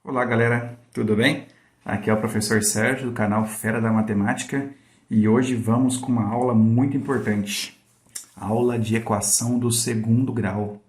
Olá, galera, tudo bem? Aqui é o professor Sérgio do canal Fera da Matemática e hoje vamos com uma aula muito importante, aula de equação do segundo grau,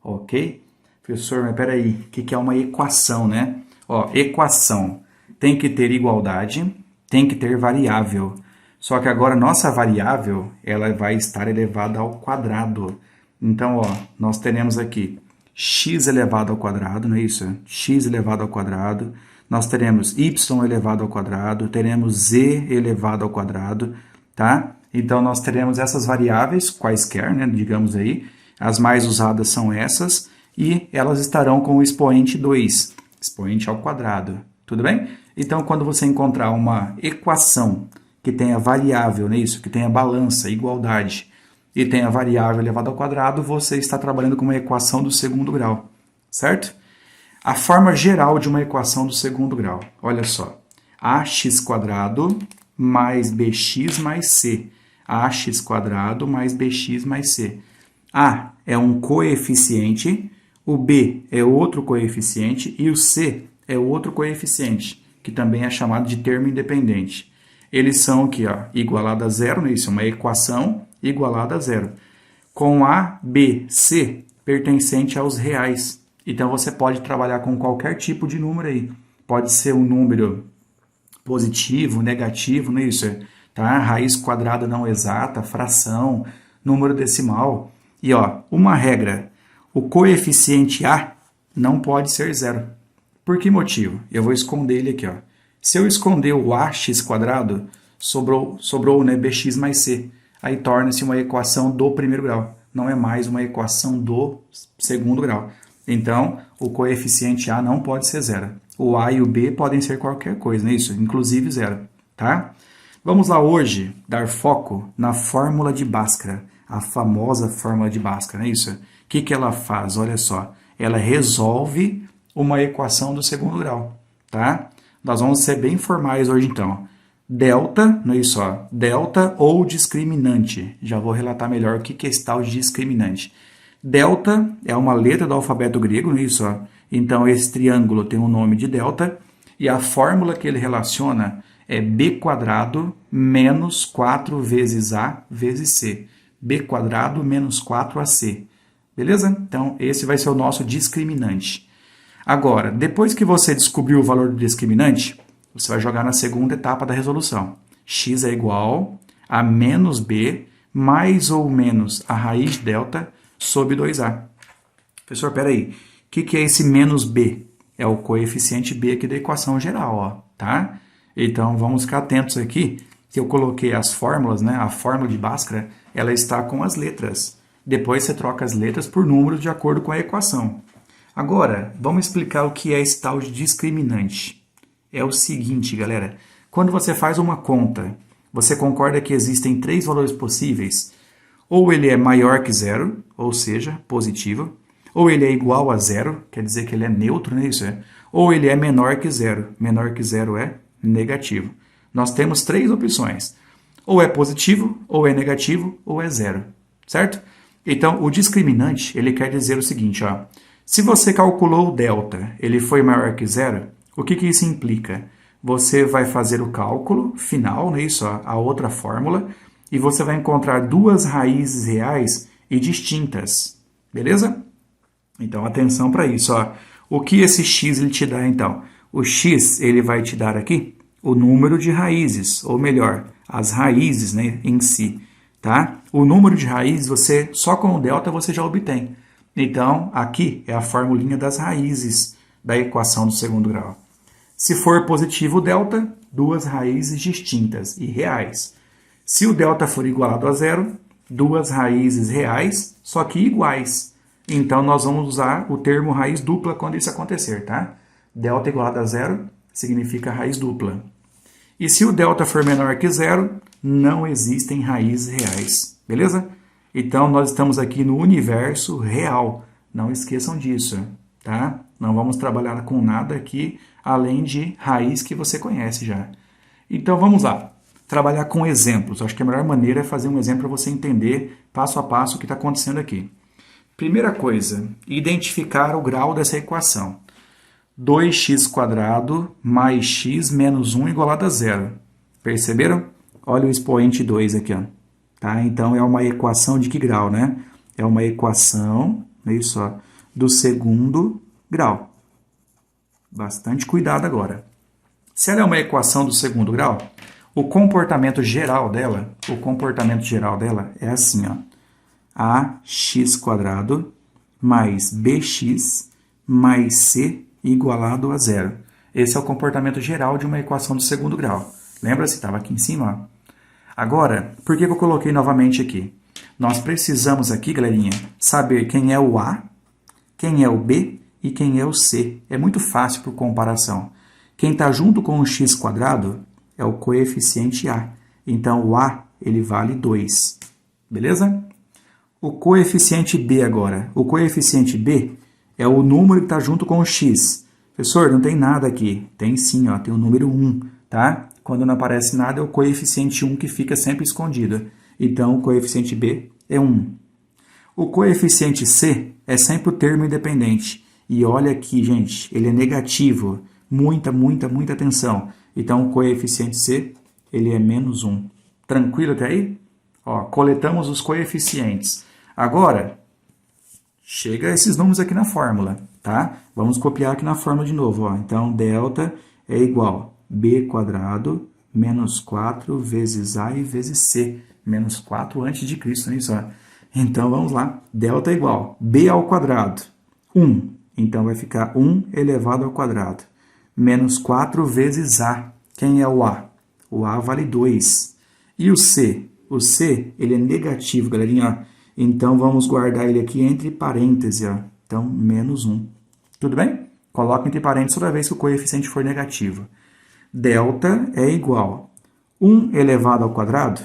ok? Professor, mas peraí, o que é uma equação, né? Ó, equação tem que ter igualdade, tem que ter variável, só que agora nossa variável ela vai estar elevada ao quadrado. Então, ó, nós teremos aqui x elevado ao quadrado, não é isso? X elevado ao quadrado. Nós teremos y elevado ao quadrado, teremos z elevado ao quadrado, tá? Então, nós teremos essas variáveis, quaisquer, né, digamos aí. As mais usadas são essas, e elas estarão com o expoente 2, expoente ao quadrado, tudo bem? Então, quando você encontrar uma equação que tenha variável, não é isso? Que tenha balança, igualdade, e tem a variável elevada ao quadrado, você está trabalhando com uma equação do segundo grau, certo? A forma geral de uma equação do segundo grau, olha só, ax² mais bx mais c, ax² mais bx mais c. A é um coeficiente, o b é outro coeficiente e o c é outro coeficiente, que também é chamado de termo independente. Eles são aqui, ó, igualado a zero, né? Isso é uma equação igualada a zero, com A, B, C pertencente aos reais. Então, você pode trabalhar com qualquer tipo de número aí. Pode ser um número positivo, negativo, não é isso? Tá? Raiz quadrada não exata, fração, número decimal. E, ó, uma regra, o coeficiente A não pode ser zero. Por que motivo? Eu vou esconder ele aqui, ó. Se eu esconder o ax², sobrou né, bx mais c. Aí torna-se uma equação do primeiro grau. Não é mais uma equação do segundo grau. Então, o coeficiente A não pode ser zero. O A e o B podem ser qualquer coisa, não é isso? Inclusive zero, tá? Vamos lá hoje dar foco na fórmula de Bhaskara, a famosa fórmula de Bhaskara, não é isso? O que ela faz? Olha só, ela resolve uma equação do segundo grau, tá? Nós vamos ser bem formais hoje, então. Delta, não é isso, ó, delta ou discriminante. Já vou relatar melhor o que é esse tal de discriminante. Delta é uma letra do alfabeto grego, não é isso, ó? Então, esse triângulo tem o nome de delta, e a fórmula que ele relaciona é b² menos 4 vezes a vezes c. b² menos 4ac. Beleza? Então, esse vai ser o nosso discriminante. Agora, depois que você descobriu o valor do discriminante, você vai jogar na segunda etapa da resolução. X é igual a menos b mais ou menos a raiz de delta sobre 2a. Professor, peraí, o que é esse menos b? É o coeficiente b aqui da equação geral, ó, tá? Então, vamos ficar atentos aqui, que eu coloquei as fórmulas, né? A fórmula de Bhaskara, ela está com as letras. Depois você troca as letras por números de acordo com a equação. Agora, vamos explicar o que é esse tal de discriminante. É o seguinte, galera, quando você faz uma conta, você concorda que existem três valores possíveis? Ou ele é maior que zero, ou seja, positivo, ou ele é igual a zero, quer dizer que ele é neutro, não é isso? Ou ele é menor que zero é negativo. Nós temos três opções, ou é positivo, ou é negativo, ou é zero, certo? Então, o discriminante, ele quer dizer o seguinte, ó, se você calculou o delta, ele foi maior que zero, o que isso implica? Você vai fazer o cálculo final, não é isso? A outra fórmula, e você vai encontrar duas raízes reais e distintas, beleza? Então, atenção para isso. Ó. O que esse x ele te dá, então? O x ele vai te dar aqui o número de raízes, ou melhor, as raízes, né, em si. Tá? O número de raízes, você só com o delta você já obtém. Então, aqui é a formulinha das raízes da equação do segundo grau. Se for positivo o delta, duas raízes distintas e reais. Se o delta for igualado a zero, duas raízes reais, só que iguais. Então, nós vamos usar o termo raiz dupla quando isso acontecer, tá? Delta igualado a zero significa raiz dupla. E se o delta for menor que zero, não existem raízes reais, beleza? Então, nós estamos aqui no universo real. Não esqueçam disso, tá? Não vamos trabalhar com nada aqui, além de raiz que você conhece já. Então, vamos lá. Trabalhar com exemplos. Acho que a melhor maneira é fazer um exemplo para você entender passo a passo o que está acontecendo aqui. Primeira coisa, identificar o grau dessa equação. 2x² mais x menos 1 igualado a zero. Perceberam? Olha o expoente 2 aqui, ó. Tá? Então, é uma equação de que grau, né? É uma equação, é isso, ó, do segundo grau. Bastante cuidado agora. Se ela é uma equação do segundo grau, o comportamento geral dela é assim, ó. Ax² mais bx mais c igualado a zero. Esse é o comportamento geral de uma equação do segundo grau. Lembra-se? Estava aqui em cima, ó. Agora, por que eu coloquei novamente aqui? Nós precisamos aqui, galerinha, saber quem é o A, quem é o B e quem é o C. É muito fácil por comparação. Quem está junto com o x² é o coeficiente A. Então, o A ele vale 2. Beleza? O coeficiente B agora. O coeficiente B é o número que está junto com o x. Professor, não tem nada aqui. Tem sim, ó, tem o número 1. Tá? Quando não aparece nada, é o coeficiente 1 que fica sempre escondido. Então, o coeficiente B é 1. O coeficiente C é sempre o termo independente. E olha aqui, gente, ele é negativo. Muita atenção. Então, o coeficiente C, ele é menos 1. Tranquilo até aí? Ó, coletamos os coeficientes. Agora, chega esses números aqui na fórmula, tá? Vamos copiar aqui na fórmula de novo, ó. Então, delta é igual a b² menos 4 vezes A e vezes C. Menos 4 antes de Cristo, não é isso? Então, vamos lá. Delta é igual a b ao quadrado, 1. Então, vai ficar 1 elevado ao quadrado. Menos 4 vezes A. Quem é o A? O A vale 2. E o C? O C, ele é negativo, galerinha. Então, vamos guardar ele aqui entre parênteses. Ó. Então, menos 1. Tudo bem? Coloca entre parênteses toda vez que o coeficiente for negativo. Delta é igual a 1 elevado ao quadrado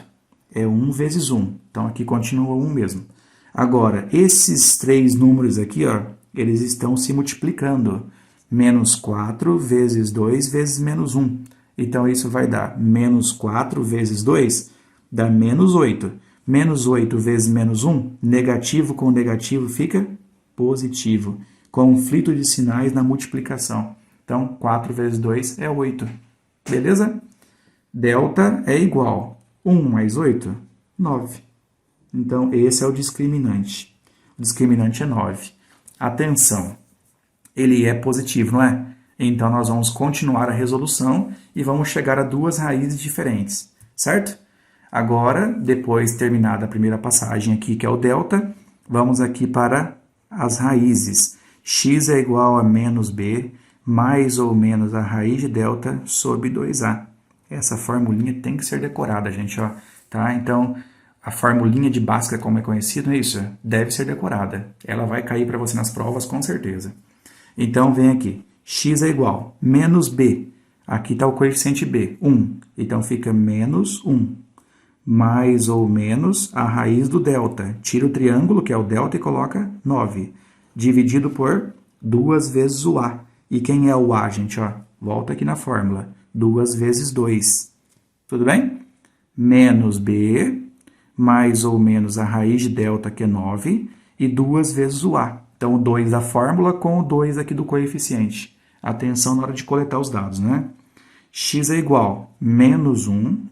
é 1 vezes 1. Então, aqui continua 1 mesmo. Agora, esses três números aqui, ó, eles estão se multiplicando. Menos 4 vezes 2 vezes menos 1. Então, isso vai dar menos 4 vezes 2, dá menos 8. Menos 8 vezes menos 1, negativo com negativo fica positivo. Conflito de sinais na multiplicação. Então, 4 vezes 2 é 8. Beleza? Delta é igual a 1 mais 8, 9. Então, esse é o discriminante. O discriminante é 9. Atenção, ele é positivo, não é? Então, nós vamos continuar a resolução e vamos chegar a duas raízes diferentes, certo? Agora, depois terminada a primeira passagem aqui, que é o delta, vamos aqui para as raízes. X é igual a menos b, mais ou menos a raiz de delta sobre 2a. Essa formulinha tem que ser decorada, gente, ó, tá? Então, a formulinha de Bhaskara, como é conhecido, é isso, deve ser decorada. Ela vai cair para você nas provas, com certeza. Então, vem aqui, x é igual a menos b, aqui está o coeficiente b, 1, então fica menos 1, mais ou menos a raiz do delta. Tira o triângulo, que é o delta, e coloca 9, dividido por 2 vezes o a. E quem é o a, gente? Ó, volta aqui na fórmula. 2 vezes 2. Tudo bem? Menos b, mais ou menos a raiz de delta, que é 9, e 2 vezes o a. Então, o 2 da fórmula com o 2 aqui do coeficiente. Atenção na hora de coletar os dados, né? X é igual a menos 1,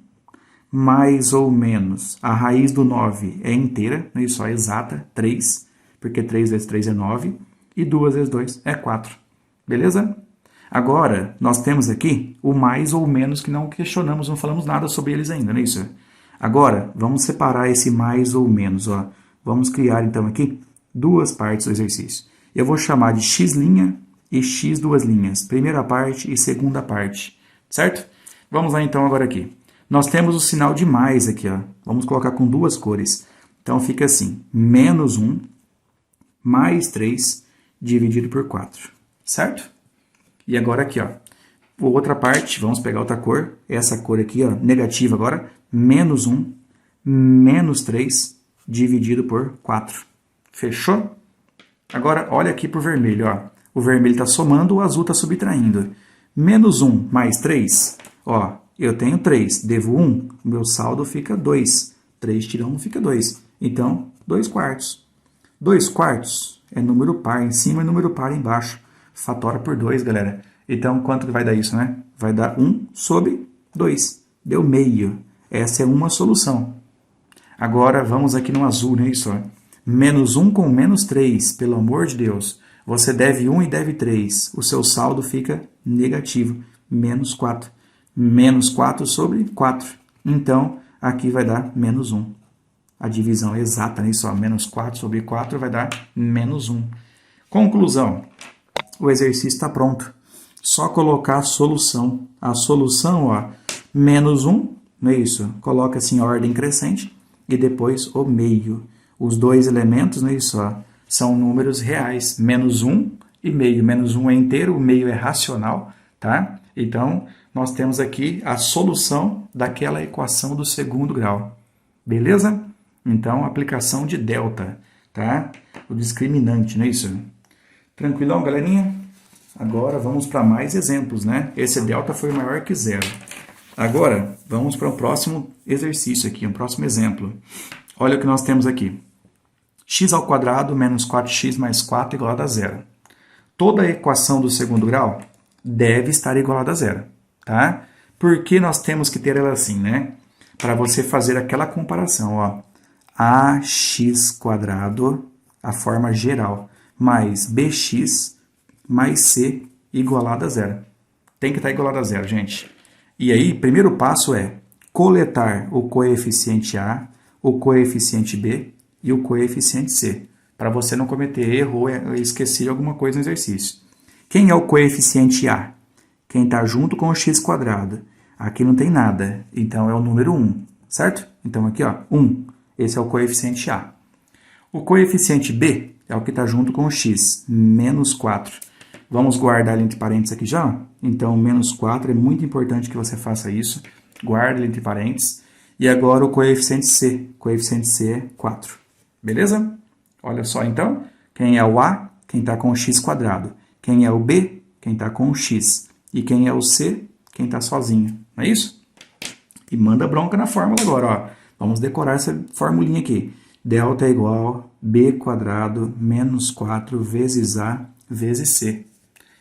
mais ou menos a raiz do 9 é inteira, isso é exata, 3, porque 3 vezes 3 é 9, e 2 vezes 2 é 4. Beleza? Agora, nós temos aqui o mais ou menos que não questionamos, não falamos nada sobre eles ainda, não é isso? Agora, vamos separar esse mais ou menos, ó. Vamos criar, então, aqui duas partes do exercício. Eu vou chamar de x' e x duas linhas, primeira parte e segunda parte, certo? Vamos lá, então, agora aqui. Nós temos o sinal de mais aqui, ó. Vamos colocar com duas cores. Então, fica assim, menos 1 mais 3 dividido por 4. Certo? E agora aqui, ó, outra parte, vamos pegar outra cor, essa cor aqui, ó, negativa agora, menos 1, menos 3, dividido por 4. Fechou? Agora, olha aqui para o vermelho, ó. O vermelho está somando, o azul está subtraindo. Menos 1 mais 3, ó, eu tenho 3, devo 1, meu saldo fica 2. 3 tira 1 fica 2. Então, 2 quartos. 2 quartos é número par em cima e número par embaixo. fatora por 2, galera. Então, quanto que vai dar isso, né? Vai dar 1 sobre 2. Deu meio. Essa é uma solução. Agora, vamos aqui no azul, não é isso? Menos 1 com menos 3, pelo amor de Deus. Você deve 1 e deve 3. O seu saldo fica negativo, menos 4. Menos 4 sobre 4. Então, aqui vai dar menos 1. A divisão exata nisso, menos 4 sobre 4 vai dar menos 1. Conclusão. O exercício está pronto. Só colocar a solução. A solução, menos 1, não é isso? Coloca assim em ordem crescente e depois o meio. Os dois elementos, não é isso? São números reais. Menos 1 e meio. Menos 1 é inteiro, o meio é racional, tá? Então, nós temos aqui a solução daquela equação do segundo grau. Beleza? Então, aplicação de delta, tá? O discriminante, não é isso? Tranquilão, galerinha? Agora vamos para mais exemplos, né? Esse delta foi maior que 0. Agora, vamos para o próximo exercício aqui, um próximo exemplo. Olha o que nós temos aqui. X ao quadrado menos 4x mais 4 igual a 0. Toda a equação do segundo grau deve estar igualada a 0, tá? Por que nós temos que ter ela assim, né? Para você fazer aquela comparação, ax², a forma geral, mais bx mais c igualado a 0. Tem que estar igualado a 0, gente. E aí, primeiro passo é coletar o coeficiente a, o coeficiente b e o coeficiente c, para você não cometer erro ou esquecer alguma coisa no exercício. Quem é o coeficiente a? Quem está junto com o x². Aqui não tem nada, então é o número 1, certo? Então aqui, 1. Esse é o coeficiente a. O coeficiente b é o que está junto com o x, menos 4. Vamos guardar ele entre parênteses aqui já? Então, menos 4, é muito importante que você faça isso. Guarda ele entre parênteses. E agora o coeficiente c. O coeficiente c é 4. Beleza? Olha só, então. Quem é o a? Quem está com o x². Quem é o b? Quem está com o x. E quem é o c? Quem está sozinho. Não é isso? E manda bronca na fórmula agora, Vamos decorar essa formulinha aqui. Delta é igual a b² menos 4 vezes a vezes c.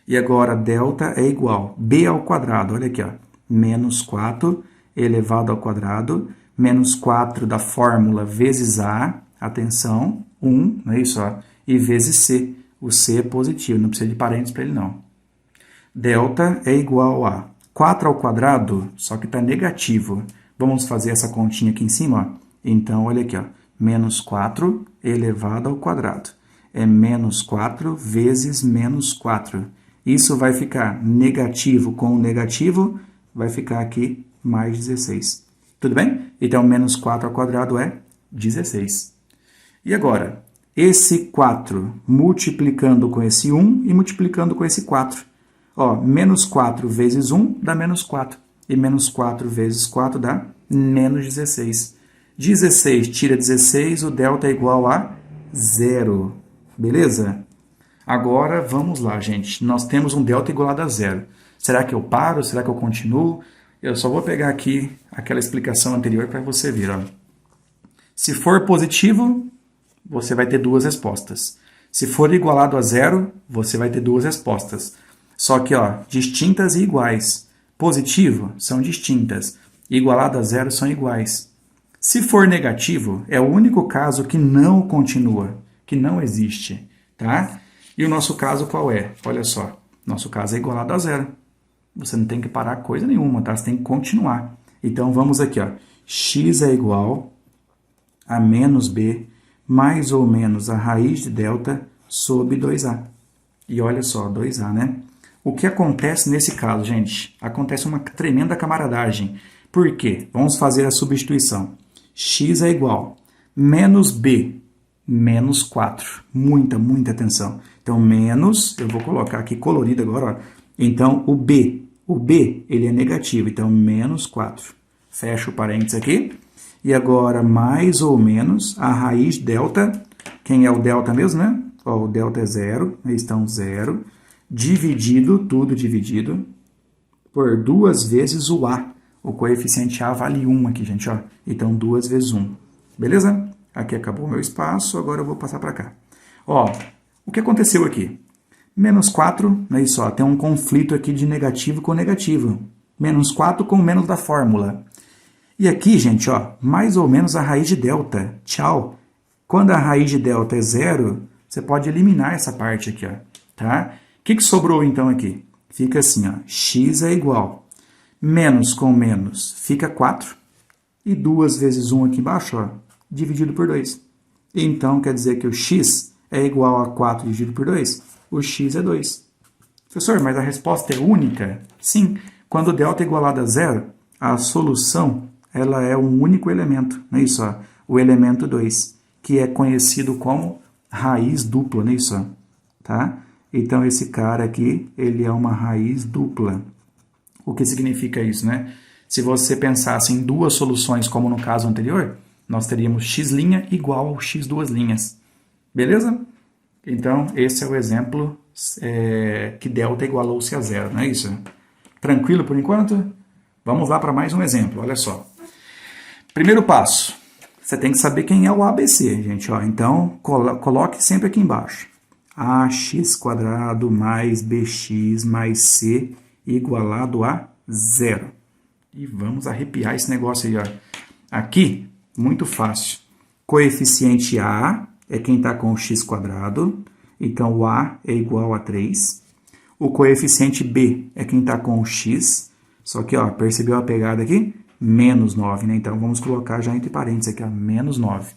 E agora, delta é igual a b ao quadrado, olha aqui, menos 4 elevado ao quadrado, menos 4 da fórmula vezes a, atenção, 1, não é isso? E vezes c. O c é positivo, não precisa de parênteses para ele não. Delta é igual a 4 ao quadrado, só que está negativo. Vamos fazer essa continha aqui em cima, Então, olha aqui, menos 4 elevado ao quadrado. É menos 4 vezes menos 4. Isso vai ficar negativo com negativo, vai ficar aqui mais 16. Tudo bem? Então, menos 4 ao quadrado é 16. E agora, esse 4 multiplicando com esse 1 e multiplicando com esse 4. Menos 4 vezes 1 dá menos 4. E menos 4 vezes 4 dá menos 16. 16 tira 16, o delta é igual a 0. Beleza? Agora, vamos lá, gente. Nós temos um delta igualado a 0. Será que eu paro? Será que eu continuo? Eu só vou pegar aqui aquela explicação anterior para você ver. Se for positivo, você vai ter duas respostas. Se for igualado a 0, você vai ter duas respostas. Só que, distintas e iguais. Positivo são distintas. Igualado a 0 são iguais. Se for negativo, é o único caso que não continua, que não existe, tá? E o nosso caso qual é? Olha só, nosso caso é igualado a 0. Você não tem que parar coisa nenhuma, tá? Você tem que continuar. Então, vamos aqui, x é igual a menos b mais ou menos a raiz de delta sobre 2a. E olha só, 2a, né? O que acontece nesse caso, gente? Acontece uma tremenda camaradagem. Por quê? Vamos fazer a substituição. X é igual a menos b menos 4. Muita atenção. Então, menos, eu vou colocar aqui colorido agora. Então, o b, ele é negativo. Então, menos 4. Fecha o parênteses aqui. E agora, mais ou menos, a raiz delta. Quem é o delta mesmo, né? O delta é 0. Então, 0. Dividido, tudo dividido, por 2 vezes o a. O coeficiente a vale 1 aqui, gente. Então, 2 vezes 1. Beleza? Aqui acabou o meu espaço, agora eu vou passar para cá. O que aconteceu aqui? Menos 4, é isso, ó, tem um conflito aqui de negativo com negativo. Menos 4 com menos da fórmula. E aqui, gente, ó, mais ou menos a raiz de delta. Tchau. Quando a raiz de delta é zero, você pode eliminar essa parte aqui, ó, tá? O que sobrou, então, aqui? Fica assim, ó, x é igual. Menos com menos fica 4. E 2 vezes 1 aqui embaixo, ó, dividido por 2. Então, quer dizer que o x é igual a 4 dividido por 2? O x é 2. Professor, mas a resposta é única? Sim. Quando delta é igualado a zero, a solução ela é um único elemento, não é isso? Ó, o elemento 2, que é conhecido como raiz dupla, não é isso? Ó, tá? Então, esse cara aqui, ele é uma raiz dupla. O que significa isso, né? Se você pensasse em duas soluções, como no caso anterior, nós teríamos x' igual ao x duas linhas. Beleza? Então, esse é o exemplo que delta igualou-se a zero, não é isso? Tranquilo por enquanto? Vamos lá para mais um exemplo, olha só. Primeiro passo, você tem que saber quem é o ABC, gente. Ó. Então, coloque sempre aqui embaixo. ax² mais bx mais c igualado a zero. E vamos arrepiar esse negócio aí. Ó. Aqui, muito fácil. Coeficiente A é quem está com o x². Então, o A é igual a 3. O coeficiente B é quem está com o x. Só que, ó, percebeu a pegada aqui? Menos 9, né? Então, vamos colocar já entre parênteses aqui, ó, menos 9.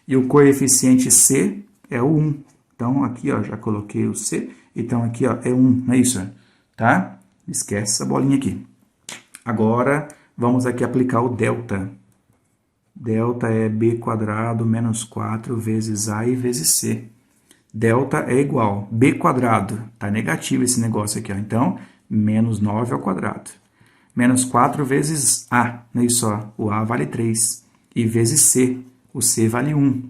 E o coeficiente C é o 1. Então, aqui, ó, já coloquei o C. Então, aqui, ó, é 1, não é isso? Tá? Esquece essa bolinha aqui. Agora, vamos aqui aplicar o delta. Delta é b² menos 4 vezes A e vezes C. Delta é igual. b², tá negativo esse negócio aqui, ó. Então, menos 9 ao quadrado. Menos 4 vezes A, não é isso? Ó. O A vale 3. E vezes C, o C vale 1.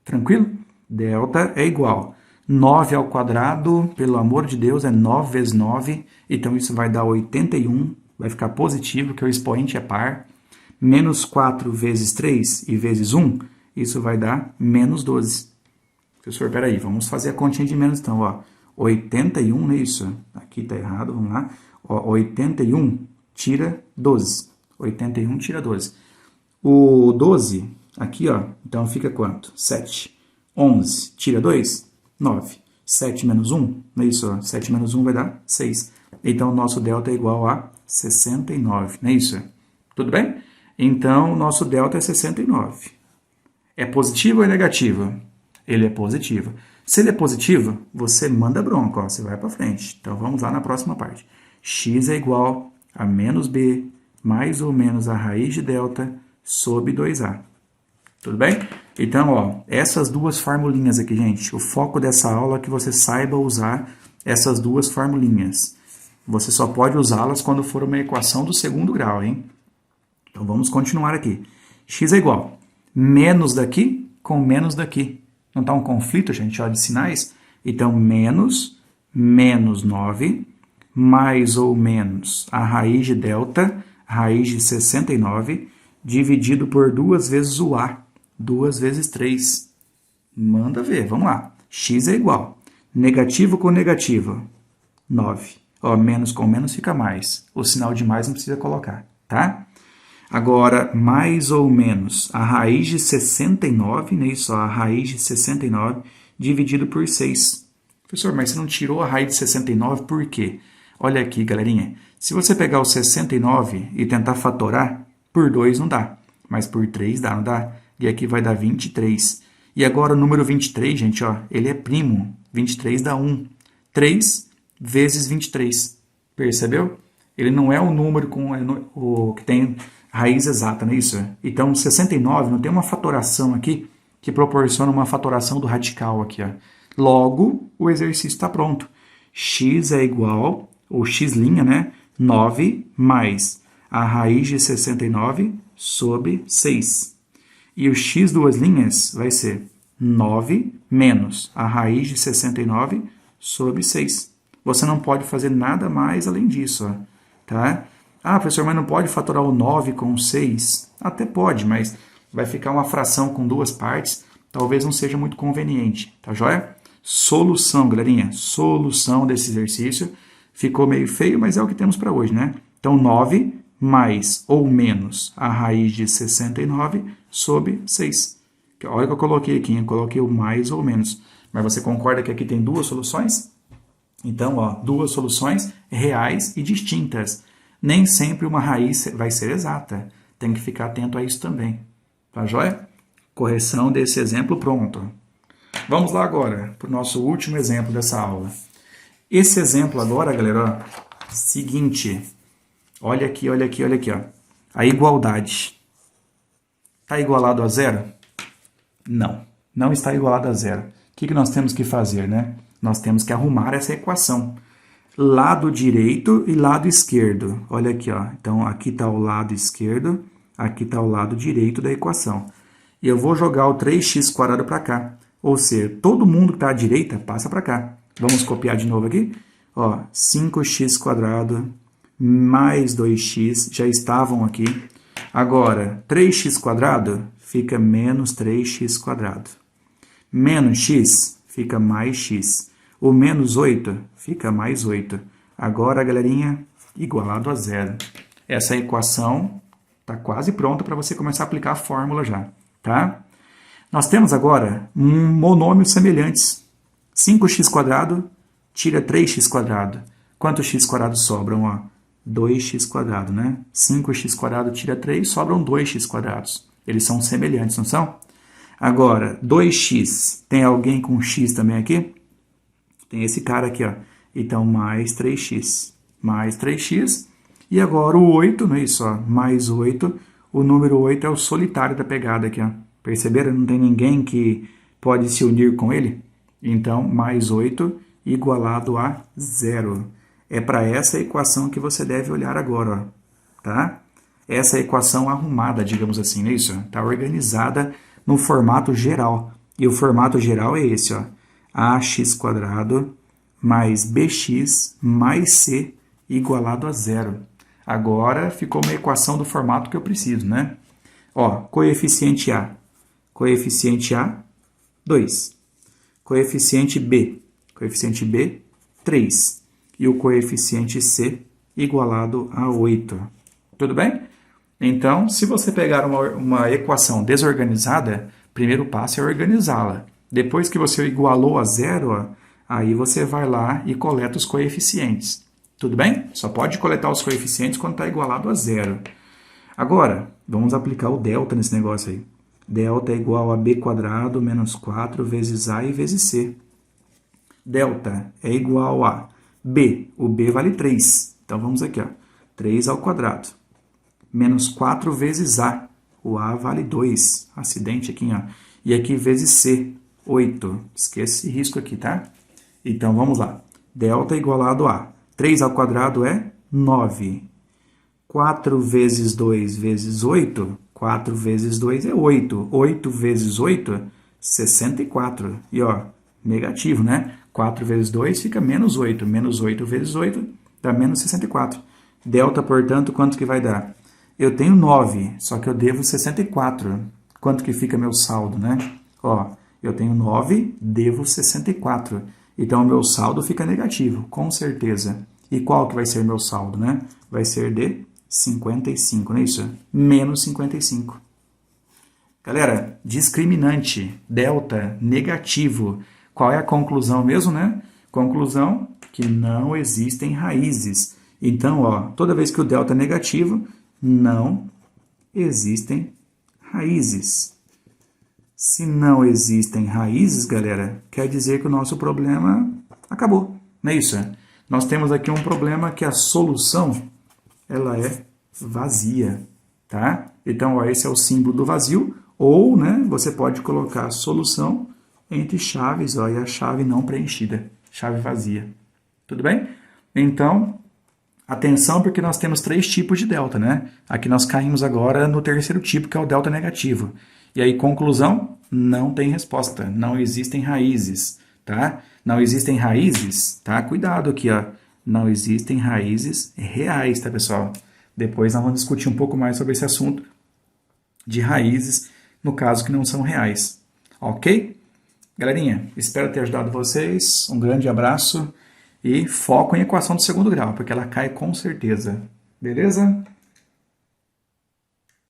Tranquilo? Delta é igual. 9 ao quadrado, pelo amor de Deus, é 9 vezes 9. Então, isso vai dar 81. Vai ficar positivo, porque o expoente é par. Menos 4 vezes 3 e vezes 1, isso vai dar menos 12. Professor, peraí, vamos fazer a continha de menos então. Ó. 81, não é isso? Aqui está errado, vamos lá. Ó, 81 tira 12. 81 tira 12. O 12, aqui, ó, então fica quanto? 7. 11 tira 2? 9. 7 menos 1, não é isso? Ó? 7 menos 1 vai dar 6. Então, o nosso delta é igual a 69, não é isso? Tudo bem? Então, o nosso delta é 69. É positivo ou é negativo? Ele é positivo. Se ele é positivo, você manda bronca, ó, você vai para frente. Então, vamos lá na próxima parte. X é igual a menos b mais ou menos a raiz de delta sobre 2a. Tudo bem? Então, ó, essas duas formulinhas aqui, gente, o foco dessa aula é que você saiba usar essas duas formulinhas. Você só pode usá-las quando for uma equação do segundo grau, hein? Então, vamos continuar aqui. X é igual menos daqui com menos daqui. Não está um conflito, gente, ó, de sinais? Então, menos 9, mais ou menos a raiz de delta, raiz de 69, dividido por 2 vezes o A. 2 vezes 3. Manda ver, vamos lá. X é igual. Negativo com negativo, 9. Ó, menos com menos fica mais. O sinal de mais não precisa colocar, tá? Agora, mais ou menos a raiz de 69, né? Isso, a raiz de 69 dividido por 6. Professor, mas você não tirou a raiz de 69 por quê? Olha aqui, galerinha. Se você pegar o 69 e tentar fatorar, por 2 não dá. Mas por 3 dá, não dá? E aqui vai dar 23. E agora o número 23, gente, ó, ele é primo. 23 dá 1. 3 vezes 23. Percebeu? Ele não é o número com o que tem raiz exata, não é isso? Então, 69 não tem uma fatoração aqui que proporciona uma fatoração do radical aqui, ó. Logo, o exercício está pronto. X é igual, ou x', né? 9 mais a raiz de 69 sobre 6. E o x duas linhas vai ser 9 menos a raiz de 69 sobre 6. Você não pode fazer nada mais além disso, ó, tá? Ah, professor, mas não pode fatorar o 9 com 6? Até pode, mas vai ficar uma fração com duas partes, talvez não seja muito conveniente, tá joia? solução, galerinha, solução desse exercício. Ficou meio feio, mas é o que temos para hoje, né? Então, 9 mais ou menos a raiz de 69 sobre 6. Olha o que eu coloquei aqui, eu coloquei o mais ou menos. Mas você concorda que aqui tem duas soluções? Então, ó, duas soluções reais e distintas. Nem sempre uma raiz vai ser exata. Tem que ficar atento a isso também. Tá joia? Correção desse exemplo pronto. Vamos lá agora para o nosso último exemplo dessa aula. Esse exemplo agora, galera, ó, seguinte. Olha aqui, olha aqui, olha aqui, ó. A igualdade. Está igualado a zero? Não, não está igualado a zero. O que nós temos que fazer, né? Nós temos que arrumar essa equação. Lado direito e lado esquerdo. Olha aqui, ó. Então, aqui está o lado esquerdo, aqui está o lado direito da equação. E eu vou jogar o 3x² para cá. Ou seja, todo mundo que está à direita passa para cá. Vamos copiar de novo aqui? Ó, 5x² mais 2x já estavam aqui. Agora, 3x² fica menos 3x². Menos x fica mais x. O menos 8 fica mais 8. Agora, galerinha, igualado a zero. Essa equação está quase pronta para você começar a aplicar a fórmula já, tá? Nós temos agora monômios semelhantes. 5x² tira 3x². Quantos x² sobram? Ó? 2x², né? 5x² tira 3, sobram 2x². Eles são semelhantes, não são? Agora, 2x, tem alguém com x também aqui? Tem esse cara aqui, ó. Então, mais 3x. Mais 3x. E agora o 8, não é isso? Ó, mais 8. O número 8 é o solitário da pegada aqui, ó. Perceberam? Não tem ninguém que pode se unir com ele? Então, mais 8 igualado a zero. É para essa equação que você deve olhar agora, ó. Tá? Essa equação arrumada, digamos assim, não é isso? Está organizada no formato geral. E o formato geral é esse, ó. Ax² mais bx mais c igualado a zero. Agora ficou uma equação do formato que eu preciso, né? Ó, coeficiente A. Coeficiente A, 2. Coeficiente B. Coeficiente B, 3. E o coeficiente C igualado a 8. Tudo bem? Então, se você pegar uma equação desorganizada, primeiro passo é organizá-la. Depois que você igualou a zero, ó, aí você vai lá e coleta os coeficientes. Tudo bem? Só pode coletar os coeficientes quando está igualado a zero. Agora, vamos aplicar o delta nesse negócio aí. Delta é igual a b² menos 4 vezes a e vezes c. Delta é igual a b. O b vale 3. Então, vamos aqui, ó. 3 ao quadrado. Menos 4 vezes a. O a vale 2. Acidente aqui, ó. E aqui vezes c. 8. Esqueça esse risco aqui, tá? Então, vamos lá. Delta é igualado a 3 ao quadrado é 9. 4 vezes 2 vezes 8. 4 vezes 2 é 8. 8 vezes 8, 64. E, ó, negativo, né? 4 vezes 2 fica menos 8. Menos 8 vezes 8 dá menos 64. Delta, portanto, quanto que vai dar? Eu tenho 9, só que eu devo 64. Quanto que fica meu saldo, né? Ó, eu tenho 9, devo 64. Então, o meu saldo fica negativo, com certeza. E qual que vai ser meu saldo, né? Vai ser de 55, não é isso? Menos 55. Galera, discriminante, delta, negativo. Qual é a conclusão mesmo, né? Conclusão que não existem raízes. Então, ó, toda vez que o delta é negativo, não existem raízes. Se não existem raízes, galera, quer dizer que o nosso problema acabou, não é isso? Nós temos aqui um problema que a solução, ela é vazia, tá? Então, ó, esse é o símbolo do vazio, ou, né, você pode colocar a solução entre chaves, ó, e a chave não preenchida, chave vazia. Tudo bem? Então, atenção, porque nós temos 3 tipos de delta, né? Aqui nós caímos agora no terceiro tipo, que é o delta negativo. E aí, conclusão, não tem resposta, não existem raízes, tá? Não existem raízes, tá? Cuidado aqui, ó. Não existem raízes reais, tá, pessoal? Depois nós vamos discutir um pouco mais sobre esse assunto de raízes, no caso que não são reais, ok? Galerinha, espero ter ajudado vocês. Um grande abraço e foco em equação do segundo grau, porque ela cai com certeza. Beleza?